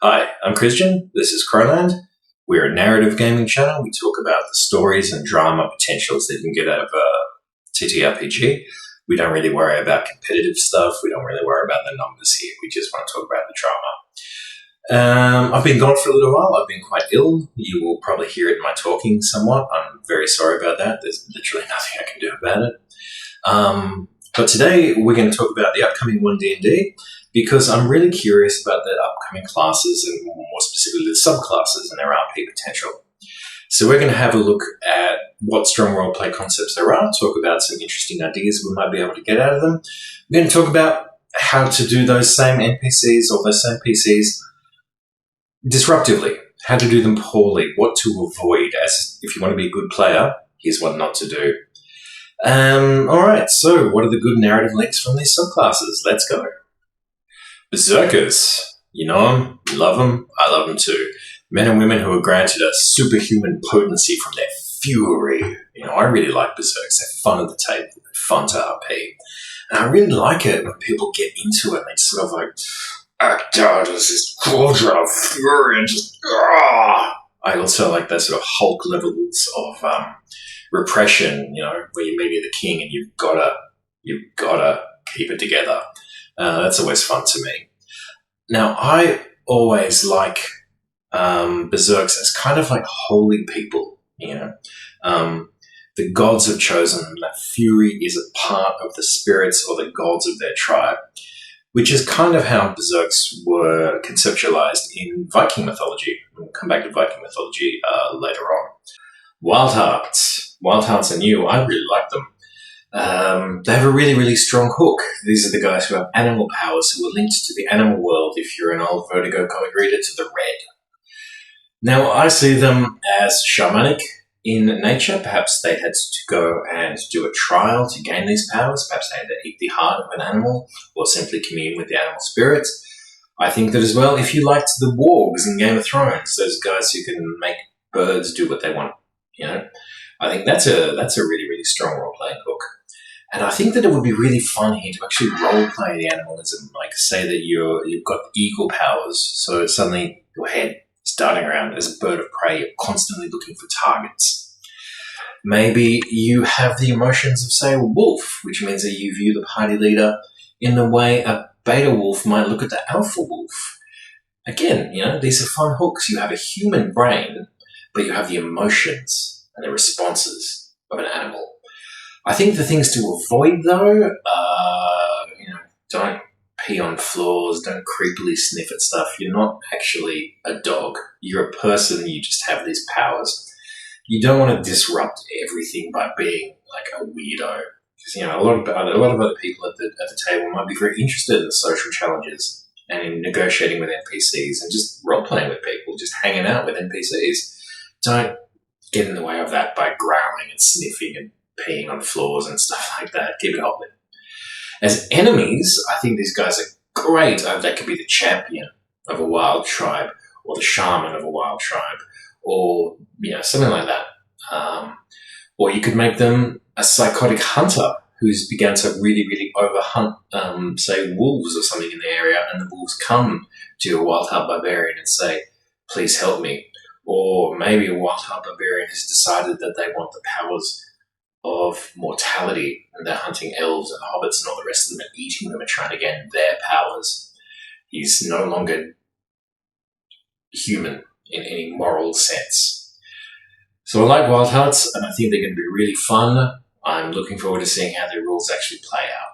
Hi, I'm Christian. This is Crowland. We're a narrative gaming channel. We talk about the stories and drama potentials that you can get out of TTRPG. We don't really worry about competitive stuff. We don't really worry about the numbers here. We just want to talk about the drama. I've been gone for a little while. I've been quite ill. You will probably hear it in my talking somewhat. I'm very sorry about that. There's literally nothing I can do about it. But today we're going to talk about the upcoming 1D&D because I'm really curious about the upcoming classes and more specifically the subclasses and their RP potential. So we're going to have a look at what strong roleplay concepts there are, talk about some interesting ideas we might be able to get out of them. We're going to talk about how to do those same NPCs or those same PCs disruptively, how to do them poorly, what to avoid, as if you want to be a good player, here's what not to do. Alright, so what are the good narrative links from these subclasses? Let's go. Berserkers. You know them, you love them, I love them too. Men and women who are granted a superhuman potency from their fury. You know, I really like Berserkers. They're fun at the table, they're fun to RP. And I really like it when people get into it and they sort of like act out as this cauldron of fury and just I also like those sort of Hulk levels of repression, you know, where you maybe the king and you've gotta keep it together. That's always fun to me. Now, I always like berserks as kind of like holy people, you know. The gods have chosen them. That fury is a part of the spirits or the gods of their tribe, which is kind of how berserks were conceptualized in Viking mythology. We'll come back to Viking mythology later on. Wild Hearts. Wild Hearts are new. I really like them. They have a really, really strong hook. These are the guys who have animal powers who are linked to the animal world if you're an old Vertigo comic reader, to the red. Now, I see them as shamanic in nature. Perhaps they had to go and do a trial to gain these powers. Perhaps they had to eat the heart of an animal or simply commune with the animal spirits. I think that as well, if you liked the wargs in Game of Thrones, those guys who can make birds do what they want, you know, I think that's a really, really strong role-playing hook. And I think that it would be really fun here to actually role-play the animalism, like say that you've got eagle powers, so suddenly your head is darting around as a bird of prey, you're constantly looking for targets. Maybe you have the emotions of, say, a wolf, which means that you view the party leader in the way a beta wolf might look at the alpha wolf. Again, you know, these are fun hooks. You have a human brain, but you have the emotions and the responses of an animal. I think the things to avoid, though, you know, don't pee on floors, don't creepily sniff at stuff. You're not actually a dog. You're a person. You just have these powers. You don't want to disrupt everything by being like a weirdo. Because, you know, a lot of other people at the table might be very interested in the social challenges and in negotiating with NPCs and just role-playing with people, just hanging out with NPCs. Don't get in the way of that by growling and sniffing and peeing on floors and stuff like that. Keep it hopping. As enemies, I think these guys are great. They could be the champion of a wild tribe or the shaman of a wild tribe or, you know, something like that. Or you could make them a psychotic hunter who's began to really, really overhunt, say, wolves or something in the area, and the wolves come to a wild heart barbarian and say, please help me. Or maybe a wild heart barbarian has decided that they want the powers of mortality and they're hunting elves and hobbits and all the rest of them and eating them and trying to gain their powers. He's no longer human in any moral sense. So I like Wild Hearts and I think they're going to be really fun. I'm looking forward to seeing how their rules actually play out.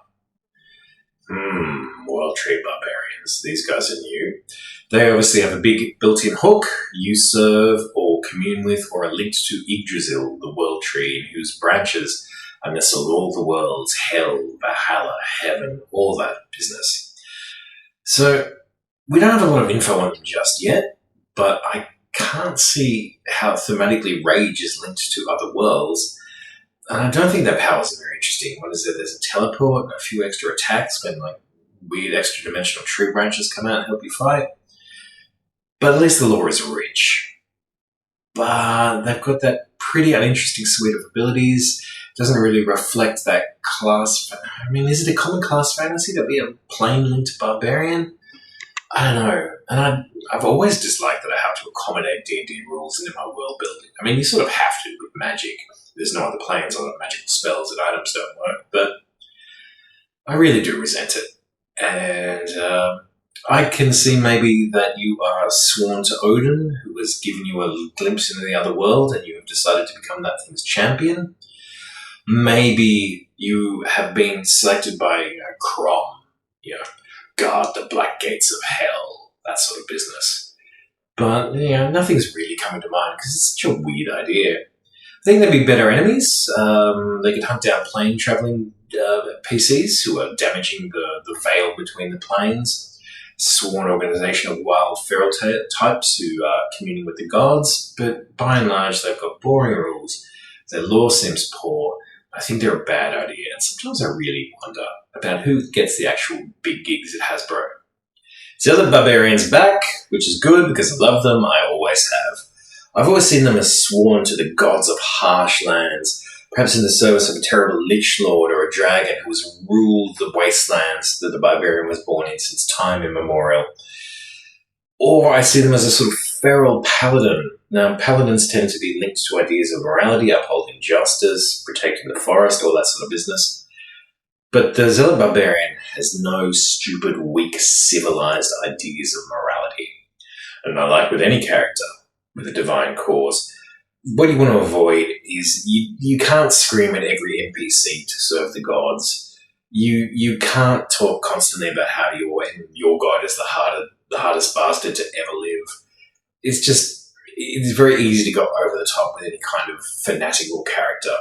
Wild Tree Barbarians. These guys are new. They obviously have a big built-in hook. You serve or commune with or are linked to Yggdrasil, the world tree, in whose branches are nestled all the worlds, hell, Valhalla, heaven, all that business. So we don't have a lot of info on them just yet, but I can't see how thematically Rage is linked to other worlds. And I don't think their powers are very interesting. What is it? There's a teleport and a few extra attacks when like weird extra dimensional tree branches come out and help you fight. But at least the lore is rich. But they've got that pretty uninteresting suite of abilities. It doesn't really reflect that class. I mean, is it a common class fantasy to be a plain linked barbarian? I don't know, and I've always disliked that I have to accommodate D&D rules into my world building. I mean, you sort of have to with magic. There's no other planes or magical spells and items don't work, but I really do resent it. And I can see maybe that you are sworn to Odin, who has given you a glimpse into the other world, and you have decided to become that thing's champion. Maybe you have been selected by Crom, guard the black gates of hell, that sort of business. But, nothing's really coming to mind because it's such a weird idea. I think there'd be better enemies. They could hunt down plane traveling PCs who are damaging the veil between the planes. Sworn organization of wild feral types who are communing with the gods. But by and large, they've got boring rules. Their lore seems poor. I think they're a bad idea. And sometimes I really wonder about who gets the actual big gigs at Hasbro. Zealot Barbarians back, which is good because I love them. I always have. I've always seen them as sworn to the gods of harsh lands, perhaps in the service of a terrible lich lord or a dragon who has ruled the wastelands that the barbarian was born in since time immemorial. Or I see them as a sort of feral paladin. Now, paladins tend to be linked to ideas of morality, upholding justice, protecting the forest, all that sort of business. But the Zealot Barbarian has no stupid, weak, civilized ideas of morality. And I like with any character with a divine cause, what you want to avoid is you can't scream at every NPC to serve the gods. You can't talk constantly about how your god is the hardest bastard to ever live. It's very easy to go over the top with any kind of fanatical character.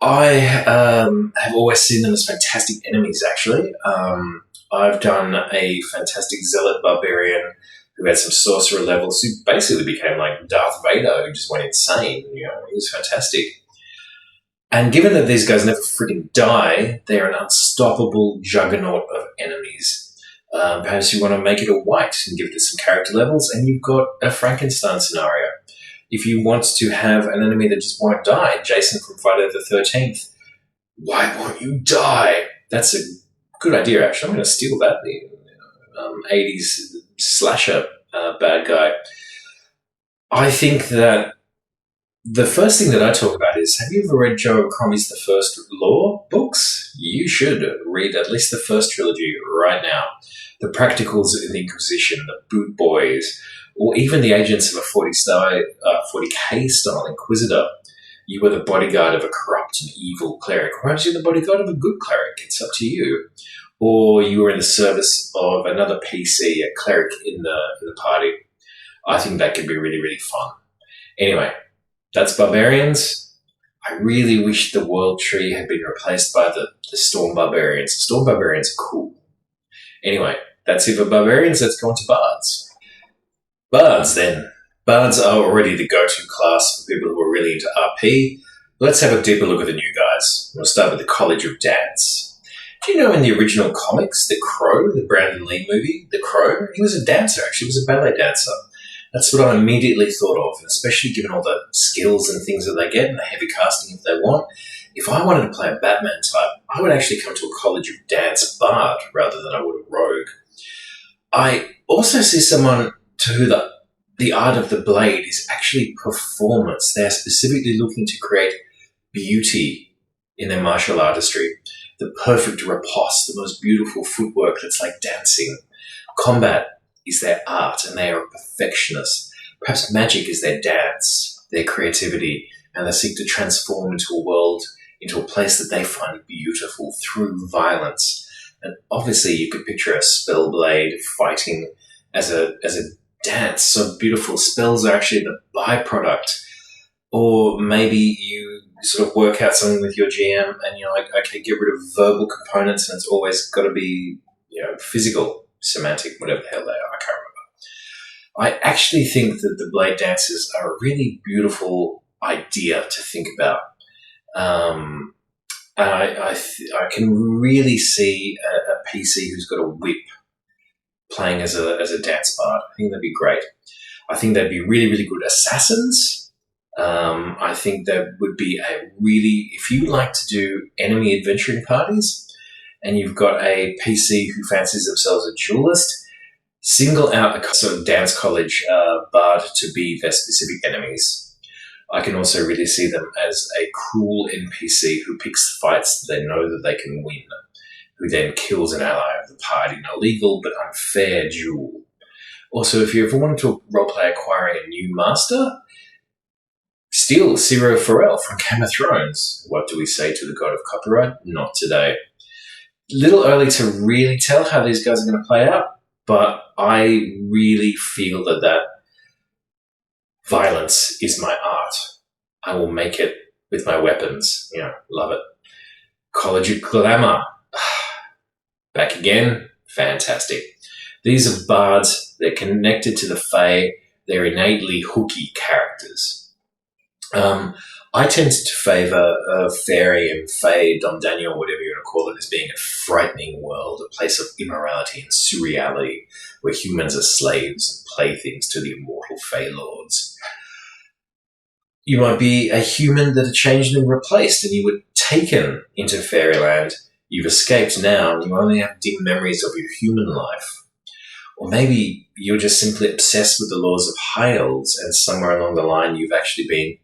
I have always seen them as fantastic enemies, actually. I've done a fantastic Zealot Barbarian who had some sorcerer levels, who basically became like Darth Vader, who just went insane. He was fantastic. And given that these guys never freaking die, they're an unstoppable juggernaut of enemies. Perhaps you want to make it a white and give it some character levels, and you've got a Frankenstein scenario. If you want to have an enemy that just won't die, Jason from Friday the 13th, why won't you die? That's a good idea, actually. I'm going to steal that. The 80s slasher bad guy. I think that the first thing that I talk about is, have you ever read Joe Cromie's The First Law books? You should read at least the first trilogy right now. The Practicals in the Inquisition, the Boot Boys, or even the agents of a 40k style Inquisitor. You were the bodyguard of a corrupt and evil cleric. Or perhaps you're the bodyguard of a good cleric. It's up to you. Or you were in the service of another PC, a cleric in the party. I think that could be really, really fun. Anyway, that's Barbarians. I really wish the World Tree had been replaced by the Storm Barbarians. The Storm Barbarians are cool. Anyway, that's it for Barbarians. Let's go on to Bards. Bards, then. Bards are already the go-to class for people who are really into RP. Let's have a deeper look at the new guys. We'll start with the College of Dance. Do you know in the original comics, The Crow, the Brandon Lee movie, The Crow, he was a dancer, actually. He was a ballet dancer. That's what I immediately thought of, especially given all the skills and things that they get and the heavy casting if they want. If I wanted to play a Batman type, I would actually come to a College of Dance bard rather than I would a rogue. I also see someone to who the art of the blade is actually performance. They are specifically looking to create beauty in their martial artistry. The perfect riposte, the most beautiful footwork that's like dancing. Combat is their art and they are perfectionists. Perhaps magic is their dance, their creativity, and they seek to transform into a world, into a place that they find beautiful through violence. And obviously you could picture a spellblade fighting as a dance. So beautiful spells are actually the byproduct. Or maybe you sort of work out something with your GM and you're like, okay, get rid of verbal components and it's always got to be, physical, semantic, whatever the hell they are. I can't remember. I actually think that the blade dances are a really beautiful idea to think about. And I can really see a PC who's got a whip playing as a dance bard. I think that'd be great. I think they'd be really, really good assassins. I think that would be if you like to do enemy adventuring parties and you've got a PC who fancies themselves a duelist, single out a sort of dance college bard to be their specific enemies. I can also really see them as a cruel NPC who picks fights that they know that they can win, who then kills an ally of the party in a legal but unfair duel. Also, if you ever wanted to roleplay acquiring a new master, steal Ciro Farrell from Game of Thrones. What do we say to the god of copyright? Not today. Little early to really tell how these guys are going to play out, but I really feel that violence is my art. I will make it with my weapons. Love it. College of Glamour. Back again. Fantastic. These are bards. They're connected to the Fae. They're innately hooky characters. I tend to favour fairy and Fae, Dom Daniel, whatever you want to call it, as being a frightening world, a place of immorality and surreality, where humans are slaves and playthings to the immortal Fae lords. You might be a human that are changed and replaced, and you were taken into fairyland. You've escaped now, and you only have dim memories of your human life. Or maybe you're just simply obsessed with the laws of high elves, and somewhere along the line you've actually been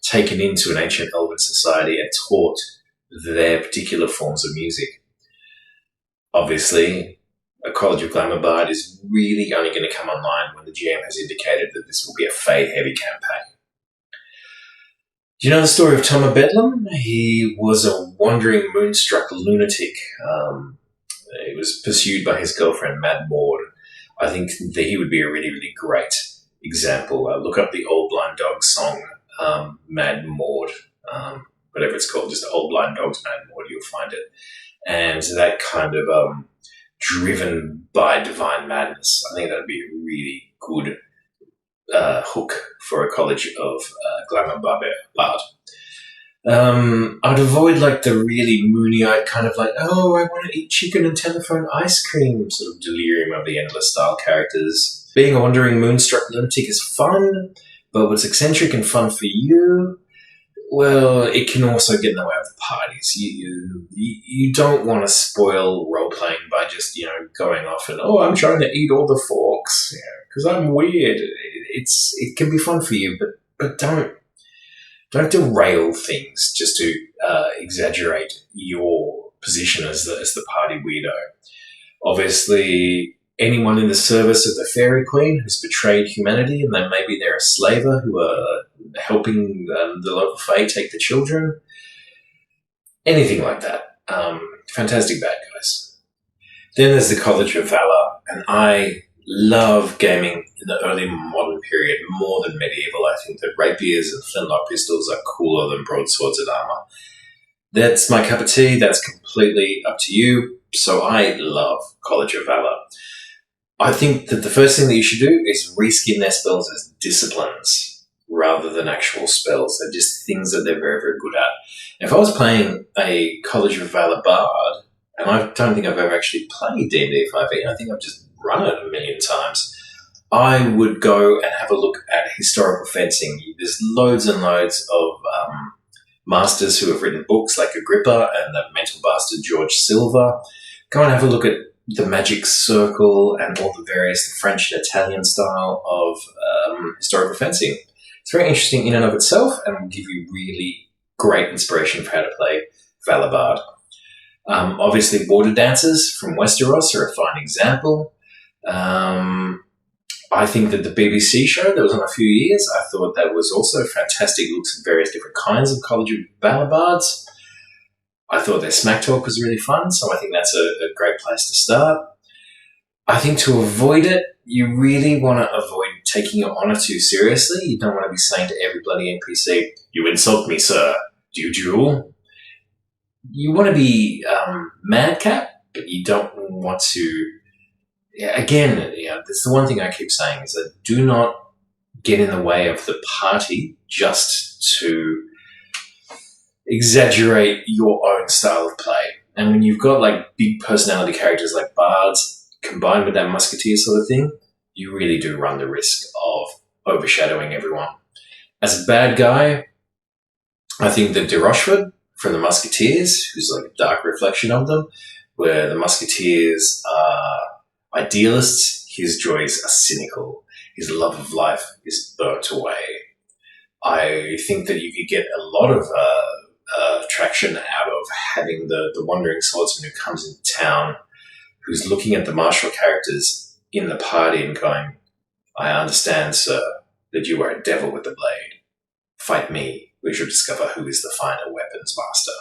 taken into an ancient elven society and taught their particular forms of music. Obviously, a College of Glamour Bard is really only going to come online when the GM has indicated that this will be a Fae-heavy campaign. Do you know the story of Tom of Bedlam? He was a wandering, moonstruck lunatic. He was pursued by his girlfriend, Mad Maud. I think that he would be a really, really great example. Look up the Old Blind Dogs song, Mad Maud, whatever it's called, just Old Blind Dogs, Mad Maud, you'll find it. And that kind of driven by divine madness, I think that would be a really good hook for a College of Glamour Bard. I'd avoid the really moony-eyed kind of I want to eat chicken and telephone ice cream sort of delirium of the endless style characters. Being a wandering moonstruck lunatic is fun, but what's eccentric and fun for you, well, it can also get in the way of the parties. You don't want to spoil role-playing by just, going off and, I'm trying to eat all the forks, because I'm weird. It can be fun for you, but don't derail things just to exaggerate your position as the party weirdo. Obviously, anyone in the service of the Fairy Queen who's betrayed humanity, and then maybe they're a slaver who are helping the local Fae take the children. Anything like that. Fantastic bad guys. Then there's the College of Valor, and I love gaming in the early modern period more than medieval. I think that rapiers and flintlock pistols are cooler than broadswords and armor. That's my cup of tea. That's completely up to you. So I love College of Valor. I think that the first thing that you should do is reskin their spells as disciplines rather than actual spells. They're just things that they're very, very good at. If I was playing a College of Valor Bard, and I don't think I've ever actually played D&D 5e, I think I've just run it a million times, I would go and have a look at historical fencing. There's loads and loads of masters who have written books like Agrippa and the mental bastard George Silver. Go and have a look at the magic circle and all the various French and Italian style of historical fencing. It's very interesting in and of itself and will give you really great inspiration for how to play Valor Bard. Obviously, border dancers from Westeros are a fine example. I think that the BBC show that was on a few years, I thought that was also fantastic. It looks at various different kinds of College of Valor Bards. I thought their smack talk was really fun, so I think that's a great place to start. I think to avoid it, you really want to avoid taking your honour too seriously. You don't want to be saying to every bloody NPC, "You insult me, sir. Do you duel?" You want to be madcap, but you don't want to... Again, that's the one thing I keep saying is that do not get in the way of the party just to exaggerate your own style of play. And when you've got big personality characters like bards combined with that musketeer sort of thing, you really do run the risk of overshadowing everyone. As a bad guy, I think that de Rochefort from the Musketeers, who's like a dark reflection of them, where the Musketeers are idealists, His joys are cynical. His love of life is burnt away. I think that you could get a lot of traction out of having the wandering swordsman who comes into town, who's looking at the martial characters in the party and going, I understand, sir, that you are a devil with a blade. Fight me. We shall discover who is the final weapons master.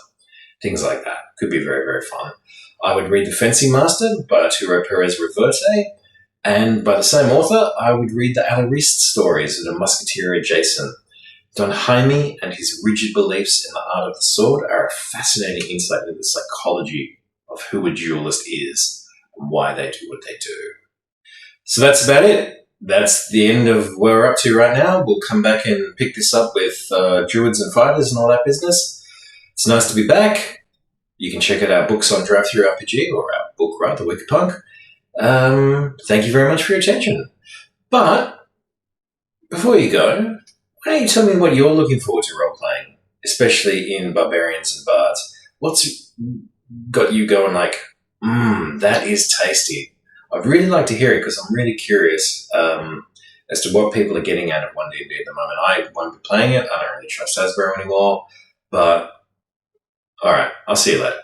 Things like that. Could be very, very fun. I would read The Fencing Master by Arturo Perez Reverte, and by the same author, I would read the Alariste stories that are musketeer adjacent. Don Jaime and his rigid beliefs in the art of the sword are a fascinating insight into the psychology of who a duelist is and why they do what they do. So that's about it. That's the end of where we're up to right now. We'll come back and pick this up with druids and fighters and all that business. It's nice to be back. You can check out our books on Drive-Thru RPG, or our book, right, The Wicked Punk. Thank you very much for your attention. But before you go, why don't you tell me what you're looking forward to role-playing, especially in Barbarians and Bards? What's got you going like, that is tasty? I'd really like to hear it because I'm really curious as to what people are getting out of 1D&D at the moment. I won't be playing it. I don't really trust Hasbro anymore. But, all right, I'll see you later.